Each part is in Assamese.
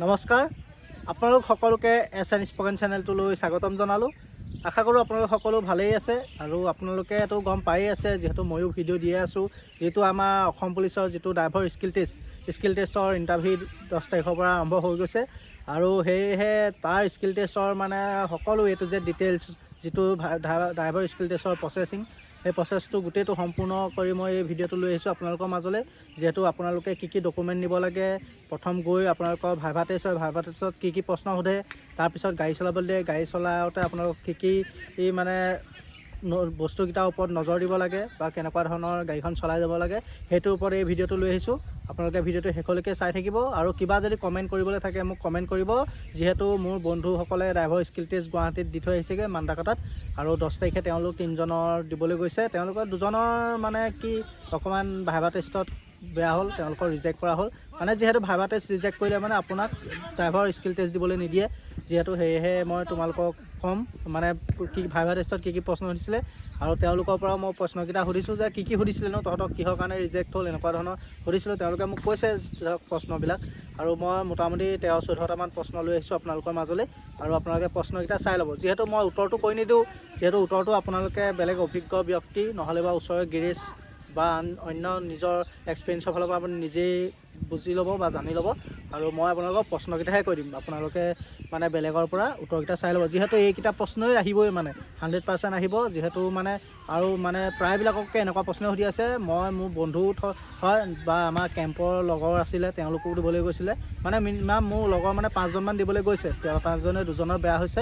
নমস্কাৰ আপোনালোক সকলোকে এছএন স্পকেন চেনেলটোলৈ স্বাগতম জনালোঁ। আশা কৰোঁ আপোনালোক সকলো ভালেই আছে আৰু আপোনালোকেতো গম পায়েই আছে যিহেতু ময়ো ভিডিঅ' দিয়ে আছোঁ। যিটো আমাৰ অসম পুলিচৰ যিটো ড্ৰাইভাৰ স্কিল টেষ্টৰ ইণ্টাৰভিউ 10 তাৰিখৰ পৰা আৰম্ভ হৈ গৈছে আৰু সেয়েহে তাৰ স্কিল টেষ্টৰ মানে সকলো A to Z ডিটেইলছ যিটো ড্ৰাইভাৰ স্কিল টেষ্টৰ প্ৰচেছিং সেই প্ৰচেছটো গোটেইটো সম্পূৰ্ণ কৰি মই এই ভিডিঅ'টো লৈ আহিছোঁ আপোনালোকৰ মাজলৈ। যিহেতু আপোনালোকে কি ডকুমেণ্ট নিব লাগে, প্ৰথম গৈ আপোনালোকৰ ভাইভা টেষ্ট হয়, ভাইভা টেষ্টত কি প্ৰশ্ন সোধে, তাৰপিছত গাড়ী চলাবলৈ দিয়ে, গাড়ী চলাওঁতে আপোনালোক কি মানে বস্তুকেইটাৰ ওপৰত নজৰ দিব লাগে বা কেনেকুৱা ধৰণৰ গাড়ীখন চলাই যাব লাগে সেইটোৰ ওপৰত এই ভিডিঅ'টো লৈ আহিছোঁ। আপোনালোকে ভিডিঅ'টো শেষলৈকে চাই থাকিব আৰু কিবা যদি কমেণ্ট কৰিবলৈ থাকে মোক কমেণ্ট কৰিব। যিহেতু মোৰ বন্ধুসকলে ড্ৰাইভাৰ স্কিল টেষ্ট গুৱাহাটীত দি থৈ আহিছেগৈ মান্দাকাটাত আৰু 10 তাৰিখে তেওঁলোক 3জনৰ দিবলৈ গৈছে। তেওঁলোকৰ 2জনৰ মানে কি অকণমান ভাইভা টেষ্টত বেয়া হ'ল, তেওঁলোকৰ ৰিজেক্ট কৰা হ'ল। মানে যিহেতু ভাইভা টেষ্ট ৰিজেক্ট কৰিলে মানে আপোনাক ড্ৰাইভাৰ স্কিল টেষ্ট দিবলৈ নিদিয়ে। যিহেতু সেয়েহে মই তোমালোকক ক'ম মানে কি ভাইভা টেষ্টত কি প্ৰশ্ন সুধিছিলে আৰু তেওঁলোকৰ পৰা মই প্ৰশ্নকেইটা সুধিছোঁ যে কি সুধিছিলে ন, তহঁতক কিহৰ কাৰণে ৰিজেক্ট হ'ল, এনেকুৱা ধৰণৰ সুধিছিলোঁ। তেওঁলোকে মোক কৈছে প্ৰশ্নবিলাক আৰু মই মোটামুটি 13-14টামান প্ৰশ্ন লৈ আহিছোঁ আপোনালোকৰ মাজলৈ আৰু আপোনালোকে প্ৰশ্নকেইটা চাই ল'ব। যিহেতু মই উত্তৰটো কৈ নিদিওঁ, যিহেতু উত্তৰটো আপোনালোকে বেলেগ অভিজ্ঞ ব্যক্তি নহ'লে বা ওচৰৰ গেৰেজ বা অন্য নিজৰ এক্সপিৰিয়েঞ্চৰ ফালৰ পৰা আপুনি নিজেই বুজি ল'ব বা জানি ল'ব আৰু মই আপোনালোকক প্ৰশ্নকেইটাহে কৈ দিম। আপোনালোকে মানে বেলেগৰ পৰা উত্তৰকেইটা চাই ল'ব। যিহেতু এইকেইটা প্ৰশ্নই আহিবই মানে 100% আহিব। যিহেতু মানে আৰু মানে প্ৰায়বিলাককে এনেকুৱা প্ৰশ্ন সুধি আছে। মই মোৰ বন্ধু হয় বা আমাৰ কেম্পৰ লগৰ আছিলে তেওঁলোকো দিবলৈ গৈছিলে। মানে মিনিমাম মোৰ লগৰ মানে 5জনমান দিবলৈ গৈছে। 5জনে 2জনৰ বেয়া হৈছে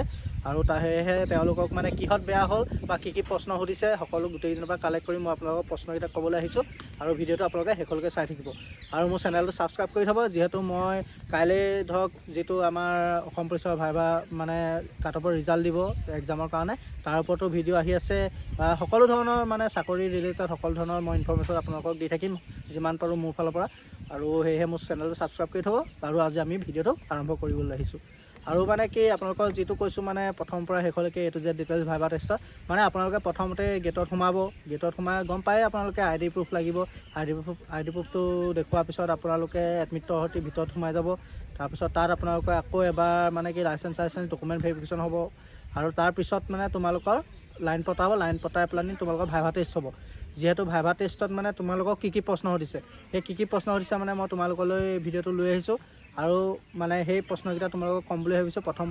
আৰু সেয়েহে তেওঁলোকক মানে কিহত বেয়া হ'ল বা কি প্ৰশ্ন সুধিছে সকলো গোটেইজনৰ পৰা কালেক্ট কৰি মই আপোনালোকক প্ৰশ্নকেইটা ক'বলৈ আহিছোঁ আৰু ভিডিঅ'টো আপোনালোকে শেষলৈকে চাই থাকিব আৰু মোৰ চেনেলটো ছাবস্ক্ৰাইব কৰি থ'ব। যিহেতু মই কাইলৈ ধৰক যিটো আমাৰ অসম পুলিচৰ ভাইভা মানে কাটঅফৰ ৰিজাল্ট দিব এক্সামৰ কাৰণে তাৰ ওপৰতো ভিডিঅ' আহি আছে বা সকলো ধৰণৰ মানে চাকৰি ৰিলেটেড সকলো ধৰণৰ মই ইনফৰ্মেশ্যন আপোনালোকক দি থাকিম যিমান পাৰোঁ মোৰ ফালৰ পৰা। আৰু সেয়েহে মোৰ চেনেলটো ছাবস্ক্ৰাইব কৰি থ'ব আৰু আজি আমি ভিডিঅ'টো আৰম্ভ কৰিবলৈ আহিছোঁ। আৰু মানে কি আপোনালোকক যিটো কৈছোঁ মানে প্ৰথমৰ পৰা শেষলৈকে A to Z details viva টেষ্টত মানে আপোনালোকে প্ৰথমতে গেটত সোমাব। গেটত সোমাই গম পায় আপোনালোকে ID প্ৰুফ লাগিব। ID প্ৰুফটো দেখুওৱাৰ পিছত আপোনালোকে এডমিটৰ সৈতে ভিতৰত সোমাই যাব। তাৰপিছত তাত আপোনালোকে আকৌ এবাৰ মানে কি লাইচেঞ্চ ডকুমেণ্ট ভেৰিফিকেশ্যন হ'ব আৰু তাৰপিছত মানে তোমালোকৰ লাইন পতাব। লাইন পতাই পেলাই তোমালোকৰ ভাইভা টেষ্ট হ'ব। যিহেতু ভাইভা টেষ্টত মানে তোমালোকক কি প্ৰশ্ন সুধিছে সেই কি প্ৰশ্ন সুধিছে মানে মই তোমালোকলৈ ভিডিঅ'টো লৈ আহিছোঁ আৰু মানে সেই প্ৰশ্নকেইটা তোমালোকক ক'ম বুলি ভাবিছোঁ প্ৰথম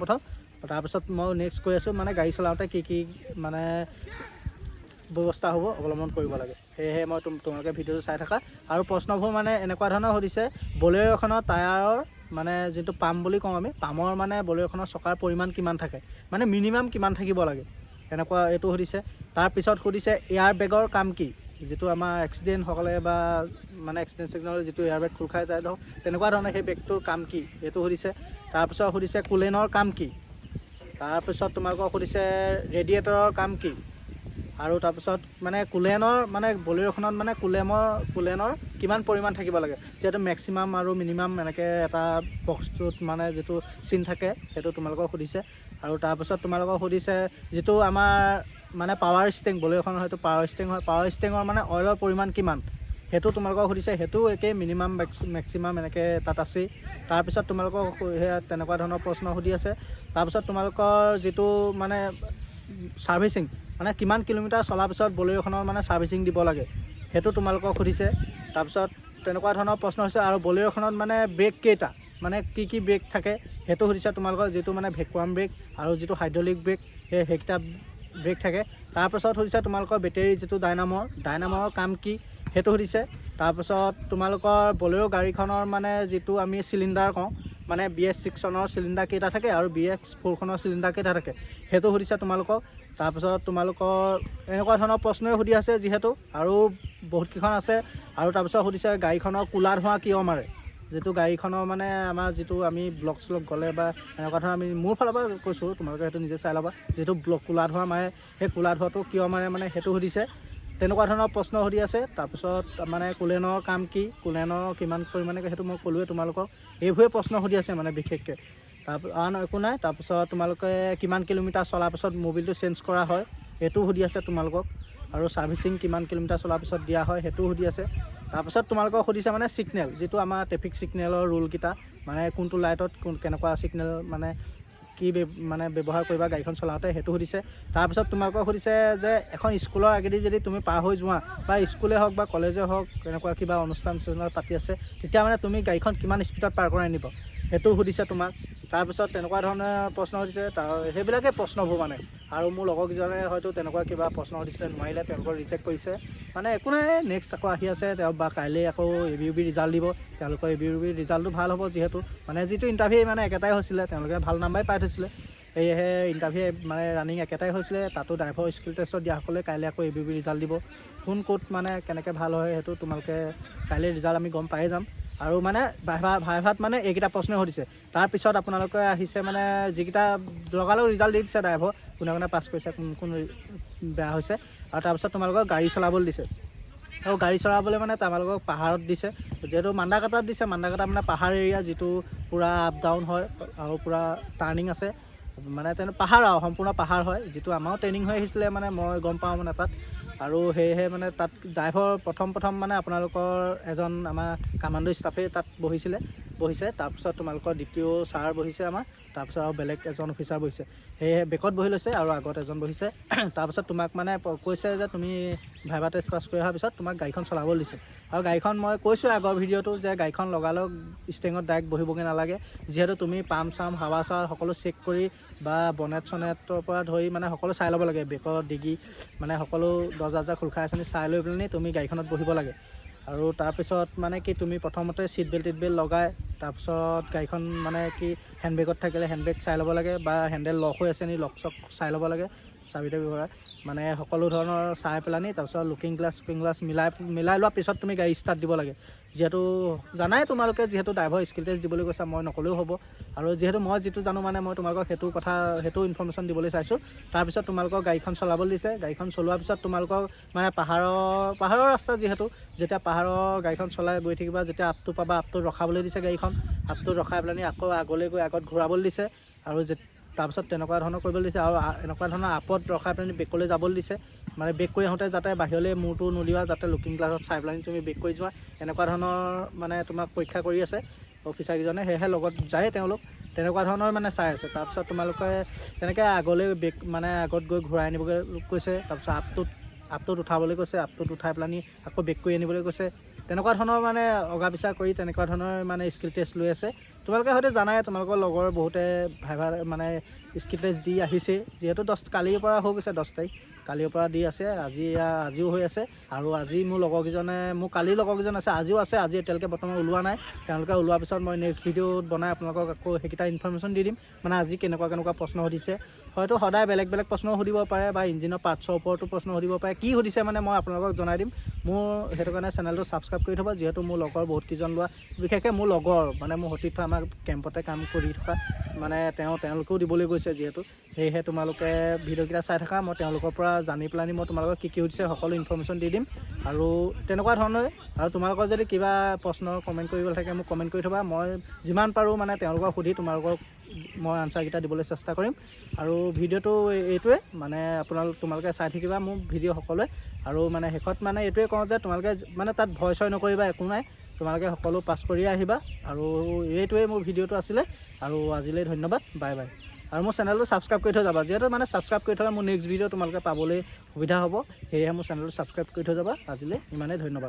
তাৰপিছত মই নেক্সট কৈ আছোঁ মানে গাড়ী চলাওঁতে কি মানে ব্যৱস্থা হ'ব অৱলম্বন কৰিব লাগে। সেয়েহে মই তোমালোকে ভিডিঅ'টো চাই থাকা আৰু প্ৰশ্নবোৰ মানে এনেকুৱা ধৰণৰ সুধিছে। বলেৰ' এখনৰ টায়াৰৰ মানে যিটো পাম্প বুলি কওঁ আমি, পামৰ মানে বলেৰ' এখনৰ চকাৰ পৰিমাণ কিমান থাকে মানে মিনিমাম কিমান থাকিব লাগে এনেকুৱা এইটো সুধিছে। তাৰপিছত সুধিছে এয়াৰ বেগৰ কাম কি, যিটো আমাৰ এক্সিডেণ্ট হ'লে বা মানে এক্সিডেণ্ট ছিগনেলৰ যিটো এয়াৰ বেগ খোল খাই যায় ধৰক তেনেকুৱা ধৰণৰ সেই বেগটোৰ কাম কি এইটো সুধিছে। তাৰপিছত সুধিছে কুলেনৰ কাম কি। তাৰপিছত তোমালোকক সুধিছে ৰেডিয়েটৰৰ কাম কি আৰু তাৰপিছত মানে কুলেনৰ মানে বলেৰ'খনত মানে কুলেনৰ কিমান পৰিমাণ থাকিব লাগে। যিহেতু মেক্সিমাম আৰু মিনিমাম এনেকৈ এটা বক্সটোত মানে যিটো চিন থাকে সেইটো তোমালোকক সুধিছে। আৰু তাৰপিছত তোমালোকক সুধিছে যিটো আমাৰ মানে পাৱাৰ ষ্টেং, বলেৰ'খনৰ হয়তো পাৱাৰ ষ্টেং হয়, পাৱাৰ ষ্টেঙৰ মানে অইলৰ পৰিমাণ কিমান সেইটো তোমালোকক সুধিছে। সেইটো একেই মিনিমাম মেক্সিমাম এনেকৈ তাত আছেই। তাৰপিছত তোমালোকক সেয়া তেনেকুৱা ধৰণৰ প্ৰশ্ন সুধি আছে। তাৰপিছত তোমালোকৰ যিটো মানে ছাৰ্ভিচিং মানে কিমান কিলোমিটাৰ চলাৰ পিছত বলেৰ'খনৰ মানে ছাৰ্ভিচিং দিব লাগে সেইটো তোমালোকক সুধিছে। তাৰপিছত তেনেকুৱা ধৰণৰ প্ৰশ্ন হৈছে আৰু বলেৰ'খনত মানে ব্ৰেক কেইটা মানে কি ব্ৰেক থাকে সেইটো সুধিছে তোমালোকৰ, যিটো মানে ভেকুৱাম ব্ৰেক আৰু যিটো হাইড্ৰলিক ব্ৰেক সেইকেইটা ব্ৰেক থাকে। তাৰপিছত সুধিছে তোমালোকৰ বেটেৰী যিটো ডাইনামৰ কাম কি সেইটো সুধিছে। তাৰপিছত তোমালোকৰ বলেৰ' গাড়ীখনৰ মানে যিটো আমি চিলিণ্ডাৰ কওঁ মানে BS6খনৰ চিলিণ্ডাৰ কেইটা থাকে আৰু BS4খনৰ চিলিণ্ডাৰ কেইটা থাকে সেইটো সুধিছে তোমালোকক। তাৰপিছত তোমালোকৰ এনেকুৱা ধৰণৰ প্ৰশ্নই সুধি আছে যিহেতু আৰু বহুতকেইখন আছে। আৰু তাৰপিছত সুধিছে গাড়ীখনৰ কোলা ধোঁৱা কিয় মাৰে, যিটো গাড়ীখনৰ মানে আমাৰ যিটো আমি ব্লক গ'লে বা এনেকুৱা ধৰণৰ আমি মোৰ ফালৰ পৰা কৈছোঁ তোমালোকে সেইটো নিজে চাই ল'বা। যিটো কোলা ধোঁৱা মাৰে সেই কোলা ধোঁৱাটো কিয় মাৰে মানে সেইটো সুধিছে। তেনেকুৱা ধৰণৰ প্ৰশ্ন সুধি আছে। তাৰপিছত মানে কুলেনৰ কাম কি, কুলেনৰ কিমান পৰিমাণে সেইটো মই ক'লোৱে তোমালোকক। এইবোৰে প্ৰশ্ন সুধি আছে মানে বিশেষকৈ। আন একো নাই। তাৰপিছত তোমালোকে কিমান কিলোমিটাৰ চলাৰ পিছত মবিলটো চেঞ্জ কৰা হয় সেইটোও সুধি আছে তোমালোকক আৰু ছাৰ্ভিচিং কিমান কিলোমিটাৰ চলাৰ পিছত দিয়া হয় সেইটোও সুধি আছে। তাৰপিছত তোমালোকক সুধিছে মানে ছিগনেল, যিটো আমাৰ ট্ৰেফিক ছিগনেলৰ ৰুলকেইটা, মানে কোনটো লাইটত কেনেকুৱা ছিগনেল মানে কি মানে ব্যৱহাৰ কৰিবা গাড়ীখন চলাওঁতে, সেইটো সুধিছে। তাৰপিছত তোমালোকক সুধিছে যে এখন স্কুলৰ আগেদি যদি তুমি পাৰ হৈ যোৱা, বা স্কুলেই হওক বা কলেজে হওক, এনেকুৱা কিবা অনুষ্ঠান পাতি আছে, তেতিয়া মানে তুমি গাড়ীখন কিমান স্পীডত পাৰ কৰাই নিব, সেইটো সুধিছে তোমাক। তাৰপিছত তেনেকুৱা ধৰণৰ প্ৰশ্ন সুধিছে। সেইবিলাকে প্ৰশ্নবোৰ মানে। আৰু মোৰ লগৰকেইজনে হয়তো তেনেকুৱা কিবা প্ৰশ্ন সুধিছিলে, নোৱাৰিলে, তেওঁলোকক ৰিজেক্ট কৰিছে। মানে একো নাই, নেক্সট আকৌ আহি আছে বা কাইলৈ আকৌ ABUB ৰিজাল্ট দিব। তেওঁলোকৰ ABUB ৰিজাল্টটো ভাল হ'ব, যিহেতু মানে যিটো ইণ্টাৰভিউ মানে একেটাই হৈছিলে, তেওঁলোকে ভাল নাম্বাৰে পাই থৈছিলে। সেয়েহে ইণ্টাৰভিউ মানে ৰানিং একেটাই হৈছিলে। তাতো ড্ৰাইভৰ স্কিল টেষ্টত দিয়াসকলে কাইলৈ আকৌ ABUB ৰিজাল্ট দিব। কোন ক'ত মানে কেনেকৈ ভাল হয়, সেইটো তোমালোকে কাইলৈ ৰিজাল্ট আমি গম পায়ে যাম। আৰু মানে ভাইভাত মানে এইকেইটা প্ৰশ্নই সুধিছে। তাৰপিছত আপোনালোকে আহিছে মানে যিকেইটা লগালগ ৰিজাল্ট দি দিছে ড্ৰাইভৰ, কোনে কোনে পাছ কৰিছে, কোন বেয়া হৈছে। আৰু তাৰপিছত তোমালোকক গাড়ী চলাবলৈ দিছে। আৰু গাড়ী চলাবলৈ মানে তোমালোকক পাহাৰত দিছে, যিহেতু মান্দাকাটাত দিছে। মান্দাকাটা মানে পাহাৰ এৰিয়া, যিটো পূৰা আপ ডাউন হয় আৰু পূৰা টাৰ্ণিং আছে, মানে পাহাৰ আৰু সম্পূৰ্ণ পাহাৰ হয়, যিটো আমাৰো ট্ৰেইনিং হৈ আহিছিলে, মানে মই গম পাওঁ মানে তাত। আৰু সেয়েহে মানে তাত ড্ৰাইভৰ প্ৰথম মানে আপোনালোকৰ এজন আমাৰ কামাণ্ডো ষ্টাফে তাত বহিছে। তাৰপিছত তোমালোকৰ দ্বিতীয় ছাৰ বহিছে আমাৰ, তাৰপিছত আৰু বেলেগ এজন অফিচাৰ বহিছে। সেয়েহে বেকত বহি লৈছে আৰু আগত এজন বহিছে। তাৰপিছত তোমাক মানে কৈছে যে তুমি ভাইভা টেষ্ট পাছ কৰি অহাৰ পিছত তোমাক গাড়ীখন চলাবলৈ দিছে। আৰু গাড়ীখন মই কৈছোঁ আগৰ ভিডিঅ'টো যে গাড়ীখন লগালগ ষ্টেঙত ডাইৰেক্ট বহিবগৈ নালাগে, যিহেতু তুমি পাম্প চাম হাৱা চাৱা সকলো চেক কৰি বা বনেট চনেটৰ পৰা ধৰি মানে সকলো চাই ল'ব লাগে। ব্ৰেকৰ ডিগি মানে সকলো দৰ্জা খোল খাই আছে চাই লৈ পেলাই তুমি গাড়ীখনত বহিব লাগে। আৰু তাৰপিছত মানে কি তুমি প্ৰথমতে ছিট বেল্ট লগাই, তাৰপিছত গাড়ীখন মানে কি হেণ্ডবেগত থাকিলে হেণ্ডবেগ চাই ল'ব লাগে, বা হেণ্ডেল লক হৈ আছে নি লক চক চাই ল'ব লাগে, চাবিতে ব্যৱহাৰ মানে সকলো ধৰণৰ চাই পেলানি। তাৰপিছত লুকিং গ্লাছ মিলাই লোৱাৰ পিছত তুমি গাড়ী ষ্টাৰ্ট দিব লাগে। যিহেতু জানাই তোমালোকে, যিহেতু ড্ৰাইভৰ স্কিল টেষ্ট দিবলৈ কৈছা, মই নকলেও হ'ব। আৰু যিহেতু মই যিটো জানো মানে মই তোমালোকক সেইটো ইনফৰ্মেশ্যন দিবলৈ চাইছোঁ। তাৰপিছত তোমালোকক গাড়ীখন চলাবলৈ দিছে। গাড়ীখন চলোৱাৰ পিছত তোমালোকক মানে পাহাৰৰ ৰাস্তা, যিহেতু যেতিয়া পাহাৰৰ গাড়ীখন চলাই গৈ থাকিবা, যেতিয়া আপটো পাবা, আপটোত ৰখাবলৈ দিছে গাড়ীখন। আপটোত ৰখাই পেলানি আকৌ আগলৈ গৈ আগত ঘূৰাবলৈ দিছে। আৰু তাৰপিছত তেনেকুৱা ধৰণৰ কৰিবলৈ দিছে। আৰু এনেকুৱা ধৰণৰ আপত ৰখাই পেলানি বেকলৈ যাবলৈ দিছে। মানে বেক কৰি আহোঁতে যাতে বাহিৰলৈ মূৰটো নোলিওৱা, যাতে লুকিং গ্লাছত চাই পেলানি তুমি বেক কৰি যোৱা, এনেকুৱা ধৰণৰ মানে তোমাক পৰীক্ষা কৰি আছে অফিচাৰকেইজনে। সেয়েহে লগত যায় তেওঁলোক, তেনেকুৱা ধৰণৰ মানে চাই আছে। তাৰপিছত তোমালোকে তেনেকৈ আগলৈ মানে আগত গৈ ঘূৰাই আনিবলৈ কৈছে। তাৰপিছত আপটোত উঠাবলৈ কৈছে। আপটোত উঠাই পেলানি আকৌ বেক কৰি আনিবলৈ কৈছে। তেনেকুৱা ধৰণৰ মানে অগা বিচাৰ কৰি তেনেকুৱা ধৰণৰ মানে স্কিল টেষ্ট লৈ আছে। তোমালোকে হয়তো জানাই, তোমালোকৰ লগৰ বহুতে ভাইভা মানে স্কিল টেষ্ট দি আহিছে, যিহেতু কালিৰ পৰা হৈ গৈছে 10 তাৰিখ, কালিৰ পৰা দি আছে। আজিও হৈ আছে। আৰু আজি মোৰ কালিৰ লগৰকেইজন আছে, আজিও আছে। আজি এতিয়ালৈকে বৰ্তমান ওলোৱা নাই। তেওঁলোকে ওলোৱাৰ পিছত মই নেক্সট ভিডিঅ'ত বনাই আপোনালোকক আকৌ সেইকেইটা ইনফৰ্মেশ্যন দি দিম, মানে আজি কেনেকুৱা প্ৰশ্ন সুধিছে। হয়তো সদায় বেলেগ প্ৰশ্ন সুধিব পাৰে, বা ইঞ্জিনৰ পাৰ্টছৰ ওপৰতো প্ৰশ্ন সুধিব পাৰে। কি সুধিছে মানে মই আপোনালোকক জনাই দিম। মোৰ সেইটো কাৰণে চেনেলটো ছাবস্ক্ৰাইব কৰি থ'ব, যিহেতু মোৰ লগৰ বহুতকেইজন লোৱা, বিশেষকৈ মোৰ লগৰ মানে মোৰ সতীৰ্থ আমাৰ কেম্পতে কাম কৰি থকা, মানে তেওঁলোকেও দিবলৈ গৈছে যিহেতু। সেয়েহে তোমালোকে ভিডিঅ'কেইটা চাই থাকা। মই তেওঁলোকৰ পৰা জানি পেলানি মই তোমালোকক কি সুধিছে সকলো ইনফৰ্মেশ্যন দি দিম। আৰু তেনেকুৱা ধৰণৰে। আৰু তোমালোকৰ যদি কিবা প্ৰশ্ন কমেণ্ট কৰিবলৈ থাকে মোক কমেণ্ট কৰি থ'বা। মই যিমান পাৰোঁ মানে তেওঁলোকক সুধি তোমালোকক মই আনচাৰকেইটা দিবলৈ চেষ্টা কৰিম। আৰু ভিডিঅ'টো এইটোৱে, মানে তোমালোকে চাই থাকিবা মোৰ ভিডিঅ' সকলোৱে। আৰু মানে শেষত মানে এইটোৱে কওঁ যে তোমালোকে মানে তাত ভয় চয় নকৰিবা, একো নাই, তোমালোকে সকলো পাছ কৰিয়ে আহিবা। আৰু এইটোৱে মোৰ ভিডিঅ'টো আছিলে। আৰু আজিলৈ ধন্যবাদ, বাই বাই। আৰু মোৰ চেনেলটো ছাবস্ক্ৰাইব কৰি থৈ যাবা, যিহেতু মানে ছাবস্ক্ৰাইব কৰি থ'লে মোৰ নেক্সট ভিডিঅ' তোমালোকে পাবলৈ সুবিধা হ'ব। সেয়েহে মোৰ চেনেলটো ছাবস্ক্ৰাইব কৰি থৈ যাবা। আজিলৈ ইমানেই, ধন্যবাদ।